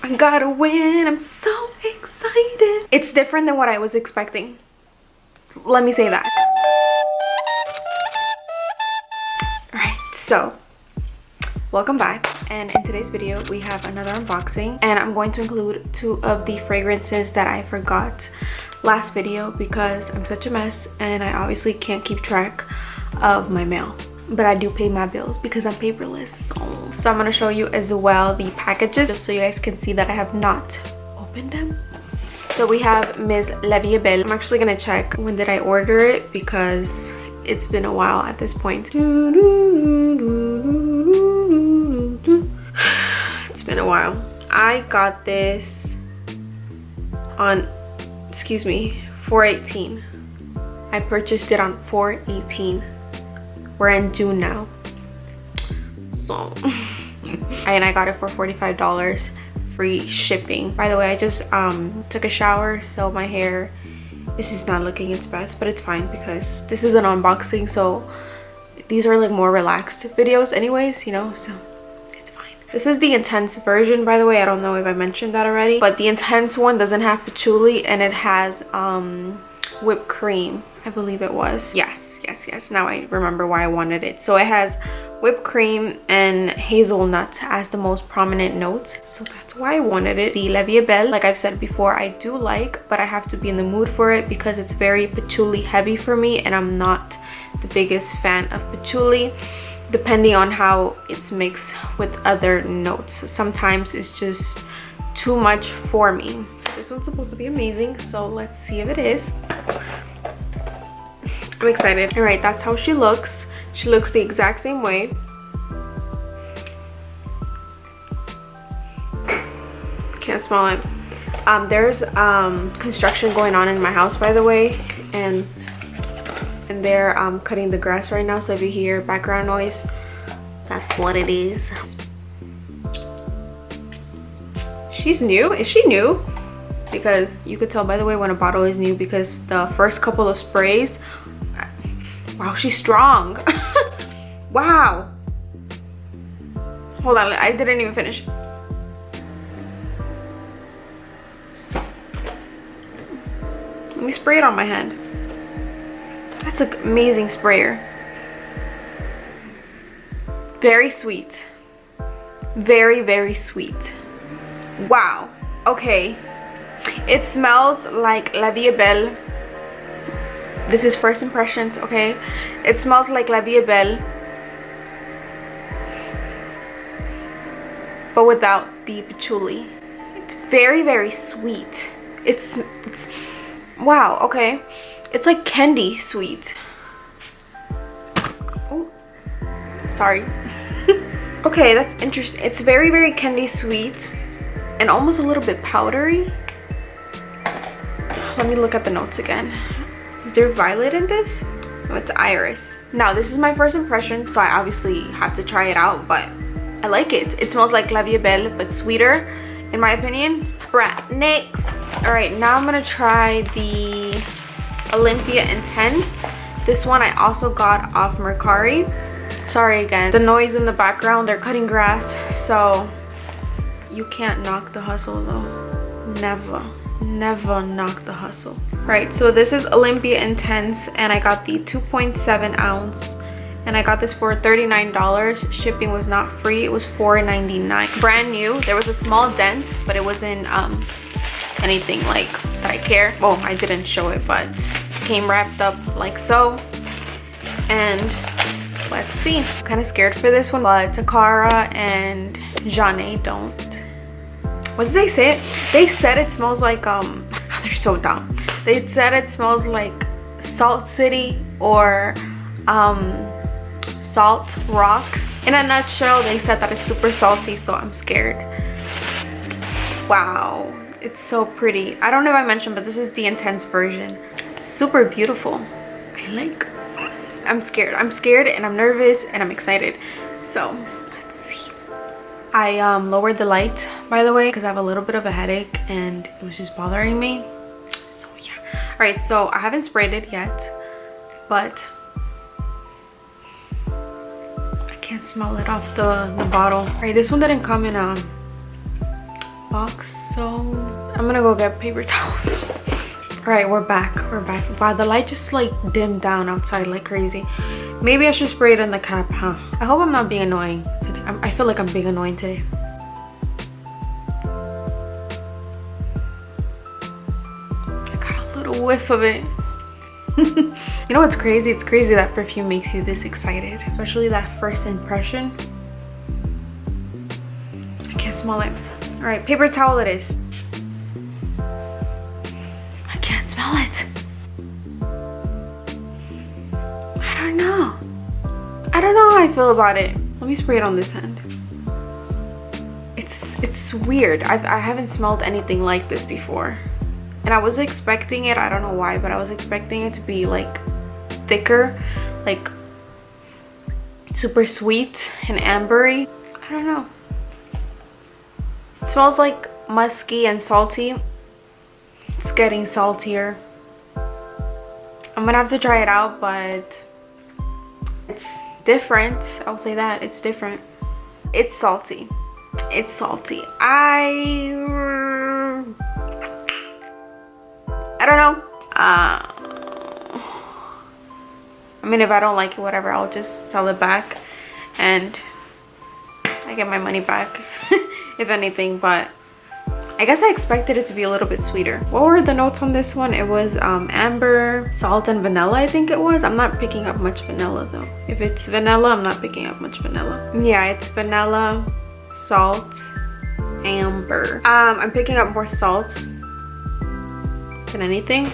I gotta win. I'm so excited. It's different than what I was expecting. Let me say that. Alright, so welcome back, and in today's video we have another unboxing, and I'm going to include 2 of the fragrances that I forgot last video because I'm such a mess and I obviously can't keep track of my mail, but I do pay my bills because I'm paperless. So I'm going to show you as well the packages just so you guys can see that I have not opened them. So we have Ms. Vie Est Belle. I'm actually going to check when did I order it because it's been a while at this point. It's been a while. I got this on, excuse me, 4/18. I purchased it on 4/18. We're in June now. So, and I got it for $45, free shipping. By the way, I just took a shower, so my hair is just not looking its best, but it's fine because this is an unboxing, so these are like more relaxed videos anyways, you know, so it's fine. This is the intense version, by the way. I don't know if I mentioned that already, but the intense one doesn't have patchouli and it has whipped cream, I believe it was. Yes. Now I remember why I wanted it. So it has whipped cream and hazelnut as the most prominent notes, so that's why I wanted it. The Vie Est Belle, like I've said before, I do like, but I have to be in the mood for it because it's very patchouli heavy for me, and I'm not the biggest fan of patchouli depending on how it's mixed with other notes. Sometimes it's just too much for me. So this one's supposed to be amazing, so let's see if it is. I'm excited. All right, that's how she looks. She looks the exact same way. Can't smell it. There's construction going on in my house, by the way, and they're cutting the grass right now, so if you hear background noise, that's what it is. She's new. Is she new? Because you could tell by the way when a bottle is new, because the first couple of sprays, wow, she's strong. Wow. Hold on, I didn't even finish. Let me spray it on my hand. That's an amazing sprayer. Very sweet. Very, very sweet. Wow. Okay. It smells like Vie Est Belle. This is first impressions, okay? It smells like Vie Est Belle, but without the patchouli. It's very, very sweet. It's wow, okay. It's like candy sweet. Oh, sorry. Okay, that's interesting. It's very, very candy sweet and almost a little bit powdery. Let me look at the notes again. Is there violet in this? Oh, it's iris. Now, this is my first impression, so I obviously have to try it out, but I like it. It smells like Vie Est Belle, but sweeter, in my opinion. Right, next. All right, now I'm gonna try the Olympia Intense. This one I also got off Mercari. Sorry again, the noise in the background, they're cutting grass, so you can't knock the hustle though. Never knock the hustle. Right, so this is Olympia Intense, and I got the 2.7 ounce, and I got this for $39. Shipping was not free, it was $4.99. Brand new. There was a small dent, but it wasn't anything like that I care. Well, I didn't show it, but it came wrapped up like so. And let's see. I'm kind of scared for this one, but Takara and Janae don't. What did they say? They said it smells like they're so dumb. They said it smells like Salt City or Salt Rocks. In a nutshell, they said that it's super salty, so I'm scared. Wow, it's so pretty. I don't know if I mentioned, but this is the intense version. Super beautiful. I like. I'm scared and I'm nervous and I'm excited. So let's see. I lowered the light, by the way, because I have a little bit of a headache and it was just bothering me. So yeah. All right, so I haven't sprayed it yet, but I can't smell it off the bottle. All right, this one didn't come in box, so I'm gonna go get paper towels. All right, we're back. Wow, the light just like dimmed down outside like crazy. Maybe I should spray it in the cap, huh? I hope I'm not being annoying today. I feel like I'm being annoying today. I got a little whiff of it. You know what's crazy? It's crazy that perfume makes you this excited, especially that first impression. I can't smell it. All right, paper towel it is. I can't smell it. I don't know how I feel about it. Let me spray it on this hand. It's weird. I haven't smelled anything like this before, and I was expecting it. I don't know why, but I was expecting it to be like thicker, like super sweet and ambery. I don't know. It smells like musky and salty. It's getting saltier. I'm gonna have to try it out, but it's different. I'll say that it's different. It's salty. It's salty. I don't know. I mean, if I don't like it, whatever, I'll just sell it back and I get my money back. If anything, but I guess I expected it to be a little bit sweeter. What were the notes on this one? It was amber, salt, and vanilla, I think it was. I'm not picking up much vanilla though. If it's vanilla, I'm not picking up much vanilla. Yeah, it's vanilla, salt, amber. I'm picking up more salt than anything.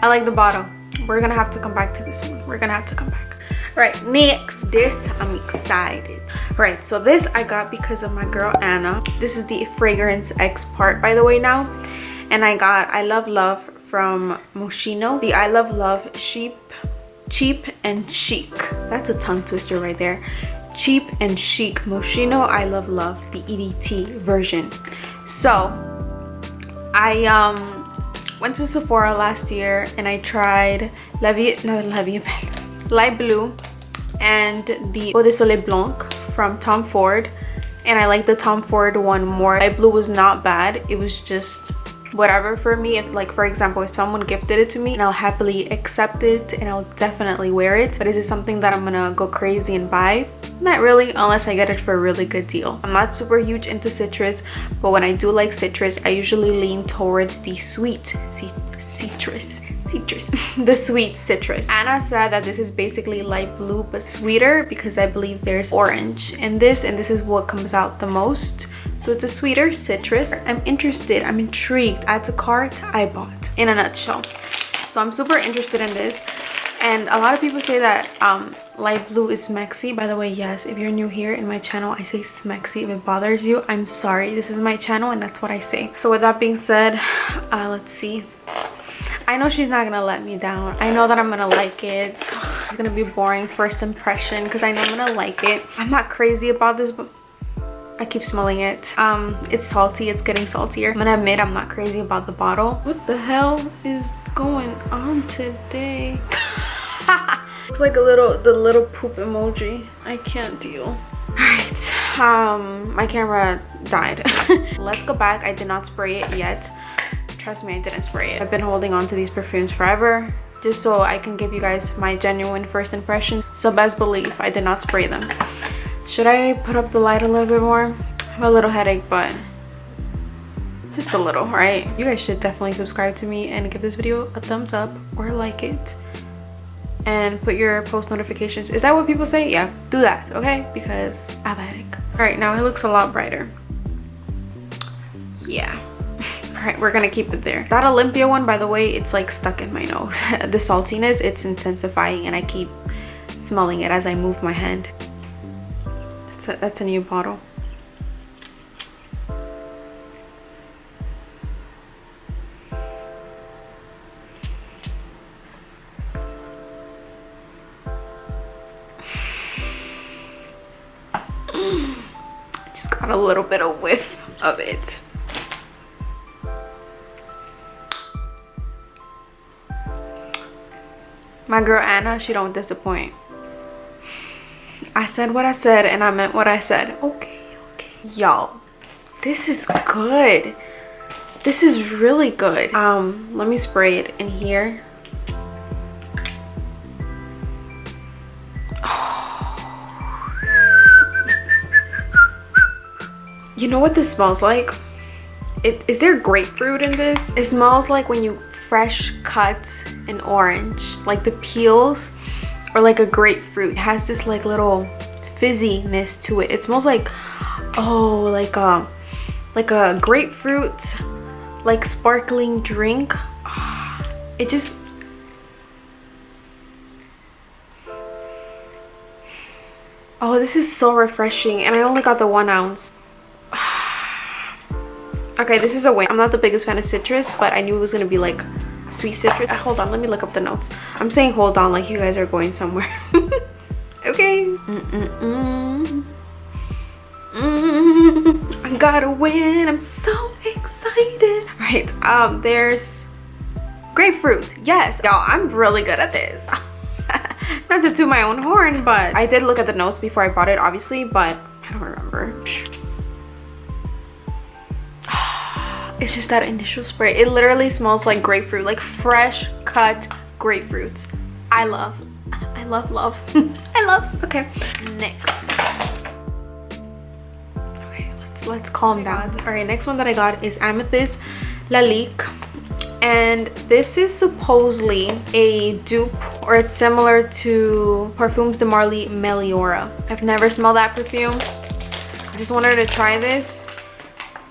I like the bottle. We're gonna have to come back to this one. We're gonna have to come back. Right, next, this I'm excited. Right, so this I got because of my girl Anna. This is the FragranceX part, by the way, now. And I got I Love Love from Moschino. The I Love Love cheap and chic. That's a tongue twister right there. Cheap and chic Moschino I Love Love, the EDT version. So I went to Sephora last year and I tried Light Blue and the Eau de Soleil Blanc from Tom Ford, and I like the Tom Ford one more. Light Blue was not bad. It was just whatever for me. If, like, for example, if someone gifted it to me, and I'll happily accept it and I'll definitely wear it. But is it something that I'm gonna go crazy and buy? Not really, unless I get it for a really good deal. I'm not super huge into citrus, but when I do like citrus, I usually lean towards the sweet citrus. The sweet citrus. Anna said that this is basically light blue but sweeter, because I believe there's orange in this, and this is what comes out the most. So it's a sweeter citrus. I'm interested, I'm intrigued. Add to cart, I bought, in a nutshell. So I'm super interested in this. And a lot of people say that light blue is smexy. By the way, yes, if you're new here in my channel, I say smexy. If it bothers you, I'm sorry. This is my channel and that's what I say. So with that being said, let's see. I know she's not gonna let me down. I know that I'm gonna like it. So it's gonna be boring first impression because I know I'm gonna like it. I'm not crazy about this, but I keep smelling it. It's salty. It's getting saltier. I'm gonna admit I'm not crazy about the bottle. What the hell is going on today? It's like the little poop emoji. I can't deal. Alright, my camera died. Let's go back. I did not spray it yet. Trust me, I didn't spray it. I've been holding on to these perfumes forever, just so I can give you guys my genuine first impressions. So best believe I did not spray them. Should I put up the light a little bit more? I have a little headache, but just a little, right? You guys should definitely subscribe to me and give this video a thumbs up or like it. And put your post notifications. Is that what people say? Yeah, do that, okay? Because I have a headache. All right, now it looks a lot brighter. Yeah. All right, we're gonna keep it there. That Olympia one, by the way, it's like stuck in my nose. The saltiness, it's intensifying, and I keep smelling it as I move my hand. That's a new bottle. Just got a little bit of whiff of it. My girl Anna, she don't disappoint. I said what I said and I meant what I said. Okay. Y'all, This is good. This is really good. Let me spray it in here. You know what this smells like? Is there grapefruit in this? It smells like when you fresh cut an orange, like the peels, or like a grapefruit. It has this like little fizziness to it. It smells like, oh, like a grapefruit, like sparkling drink. It just, oh, this is so refreshing, and I only got the 1 ounce. Okay, this is a win. I'm not the biggest fan of citrus, but I knew it was gonna be like sweet citrus. Hold on, let me look up the notes. I'm saying hold on like you guys are going somewhere. Okay. I gotta win. I'm so excited. All right, there's grapefruit. Yes, y'all, I'm really good at this. Not to toot my own horn, but I did look at the notes before I bought it, obviously, but I don't remember. It's just that initial spray. It literally smells like grapefruit, like fresh cut grapefruit. I love. I love. I love. Okay, next. Okay, let's calm down. All right, next one that I got is Amethyst Lalique. And this is supposedly a dupe, or it's similar to Parfums de Marly Meliora. I've never smelled that perfume. I just wanted to try this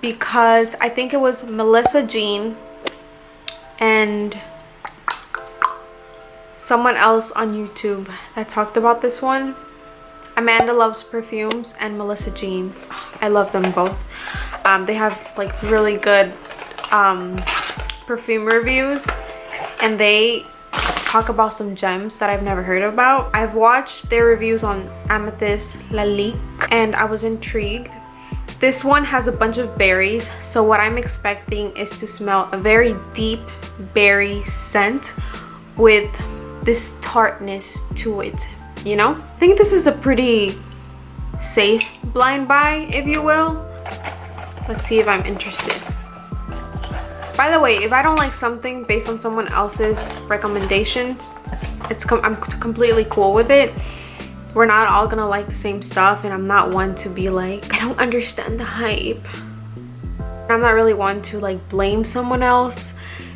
because I think it was Melissa Jean and someone else on YouTube that talked about this one. Amanda Loves Perfumes and Melissa Jean. I love them both. They have like really good perfume reviews, and they talk about some gems that I've never heard about. I've watched their reviews on Amethyst Lalique and I was intrigued. This one has a bunch of berries, so what I'm expecting is to smell a very deep berry scent with this tartness to it, you know? I think this is a pretty safe blind buy, if you will. Let's see if I'm interested. By the way, if I don't like something based on someone else's recommendations, I'm completely cool with it. We're not all gonna like the same stuff, and I'm not one to be like, I don't understand the hype. I'm not really one to like blame someone else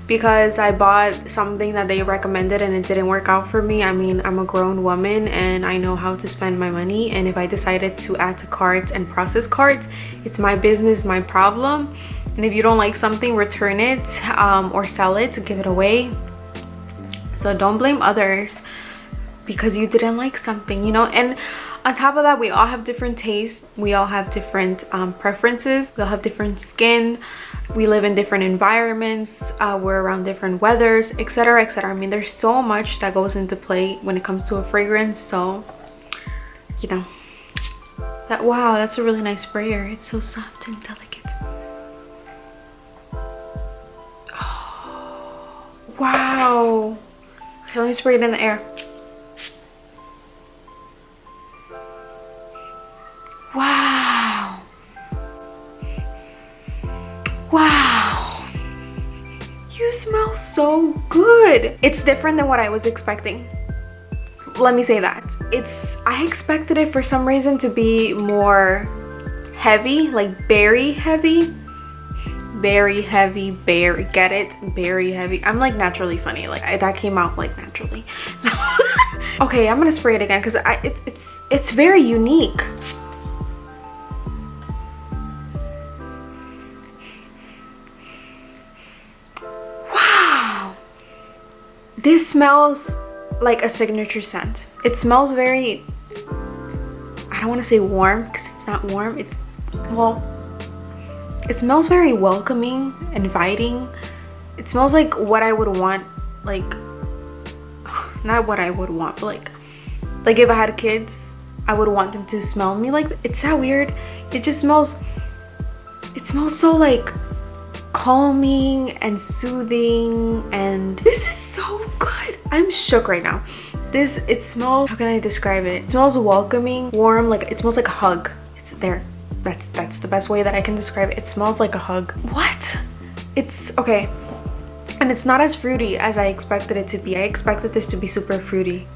because I bought something that they recommended and it didn't work out for me. I mean, I'm a grown woman and I know how to spend my money, and if I decided to add to carts and process carts, it's my business, my problem. And if you don't like something, return it or sell it, give it away. So don't blame others because you didn't like something, you know? And on top of that, we all have different tastes. We all have different preferences. We all have different skin. We live in different environments. We're around different weathers, etc, etc. I mean, there's so much that goes into play when it comes to a fragrance. So, you know, wow, that's a really nice sprayer. It's so soft and delicate. Oh, wow. Okay, let me spray it in the air. Wow. Wow. You smell so good. It's different than what I was expecting. Let me say that. I expected it for some reason to be more heavy, like berry heavy. Berry heavy, berry, get it? Berry heavy. I'm like naturally funny. Like that came out like naturally. So okay, I'm gonna spray it again because it's very unique. This smells like a signature scent. It smells very, I don't want to say warm because it's not warm. It smells very welcoming, inviting. It smells like what I would want, like, not what I would want, but like if I had kids, I would want them to smell me like. It's that weird. It just smells, it smells so like calming and soothing, and this is so good. I'm shook right now. It smells, how can I describe it? It smells welcoming, warm, like it smells like a hug. It's there. That's the best way that I can describe it. It smells like a hug. What? It's okay. And it's not as fruity as I expected it to be. I expected this to be super fruity.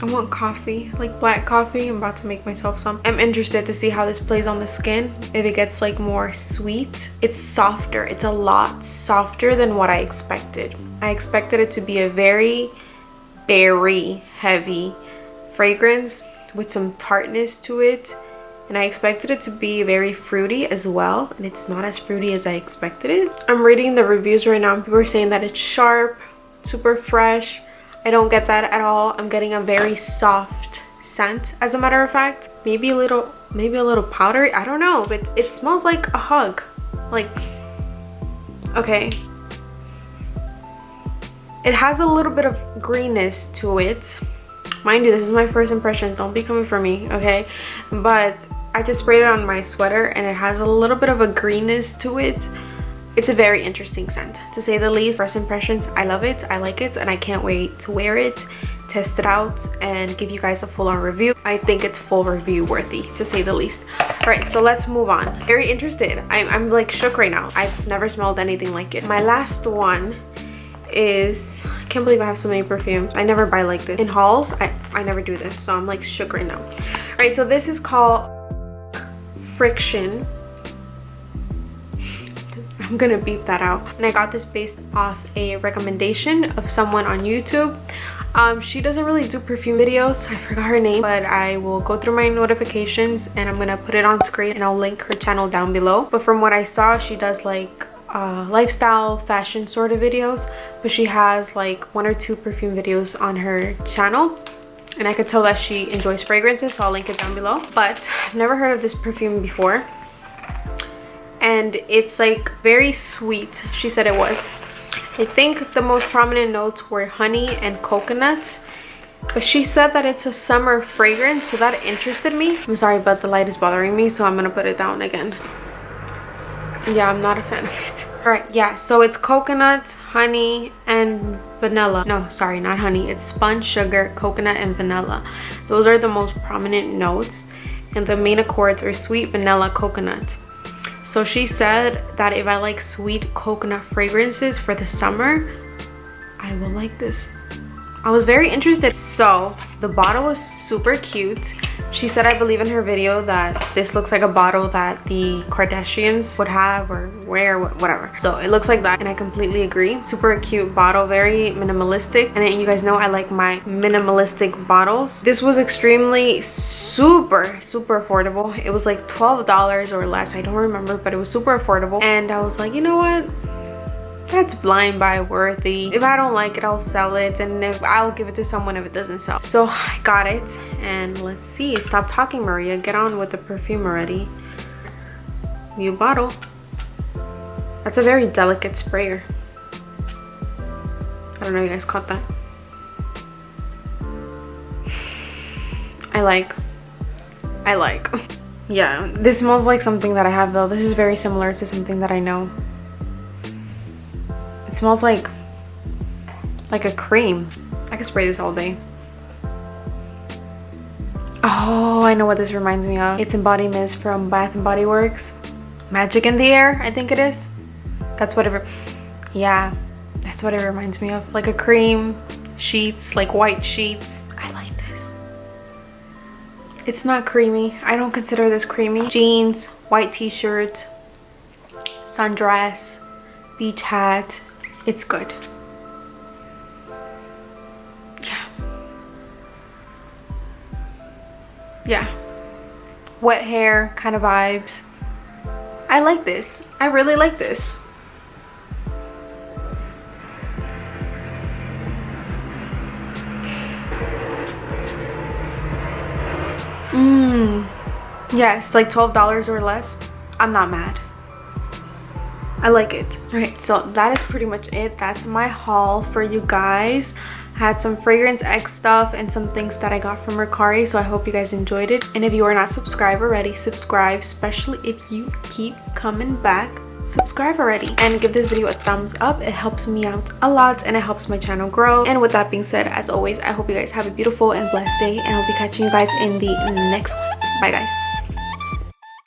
I want coffee, like black coffee. I'm about to make myself some. I'm interested to see how this plays on the skin. If it gets like more sweet. It's softer. It's a lot softer than what I expected. I expected it to be a very berry heavy fragrance with some tartness to it. And I expected it to be very fruity as well. And it's not as fruity as I expected it. I'm reading the reviews right now. People are saying that it's sharp, super fresh. I don't get that at all. I'm getting a very soft scent, as a matter of fact. Maybe a little powdery. I don't know, but it smells like a hug. Like, okay. It has a little bit of greenness to it. Mind you, this is my first impressions. Don't be coming for me, okay? But I just sprayed it on my sweater and it has a little bit of a greenness to it. It's a very interesting scent, to say the least. First impressions, I love it, I like it, and I can't wait to wear it, test it out, and give you guys a full-on review. I think it's full review worthy, to say the least. All right, so let's move on. Very interested. I'm like shook right now. I've never smelled anything like it. My last one is, I can't believe I have so many perfumes. I never buy like this in hauls. I never do this, so I'm like shook right now. All right, so this is called Friction. I'm gonna beep that out. And I got this based off a recommendation of someone on YouTube. She doesn't really do perfume videos. I forgot her name, but I will go through my notifications and I'm gonna put it on screen and I'll link her channel down below. But from what I saw, she does like lifestyle fashion sort of videos, but she has like 1 or 2 perfume videos on her channel. And I could tell that she enjoys fragrances, so I'll link it down below. But I've never heard of this perfume before. And it's like very sweet, she said it was. I think the most prominent notes were honey and coconut, but she said that it's a summer fragrance, so that interested me. I'm sorry, but the light is bothering me, so I'm gonna put it down again. Yeah, I'm not a fan of it. All right, yeah, so it's coconut, honey, and vanilla. No, sorry, not honey. It's spun sugar, coconut, and vanilla. Those are the most prominent notes, and the main accords are sweet, vanilla, coconut. So she said that if I like sweet coconut fragrances for the summer, I will like this. I was very interested. So the bottle was super cute. She said, I believe in her video, that this looks like a bottle that the Kardashians would have or wear, whatever. So it looks like that, and I completely agree. Super cute bottle, very minimalistic. And you guys know I like my minimalistic bottles. This was extremely super affordable. It was like $12 or less. I don't remember, but it was super affordable. And I was like, you know what? That's blind buy worthy. If I don't like it, I'll sell it, and if I'll give it to someone if it doesn't sell. So I got it, and let's see. Stop talking, Maria. Get on with the perfume already. New bottle. That's a very delicate sprayer. I don't know if you guys caught that. I like. Yeah, this smells like something that I have though. This is very similar to something that I know. It smells like a cream. I could spray this all day. Oh, I know what this reminds me of. It's Body Mist from Bath and Body Works. Magic in the Air, I think it is. That's whatever. Yeah, that's what it reminds me of. Like a cream, sheets, like white sheets. I like this. It's not creamy. I don't consider this creamy. Jeans, white t-shirt, sundress, beach hat. It's good. Yeah. Wet hair kind of vibes. I like this. I really like this. Yeah, it's like $12 or less. I'm not mad. I like it. Alright, so that is pretty much it. That's my haul for you guys. I had some FragranceX stuff and some things that I got from Mercari, so I hope you guys enjoyed it. And if you are not subscribed already, subscribe, especially if you keep coming back. Subscribe already and give this video a thumbs up. It helps me out a lot and it helps my channel grow. And with that being said, as always, I hope you guys have a beautiful and blessed day, and I'll be catching you guys in the next one. Bye guys.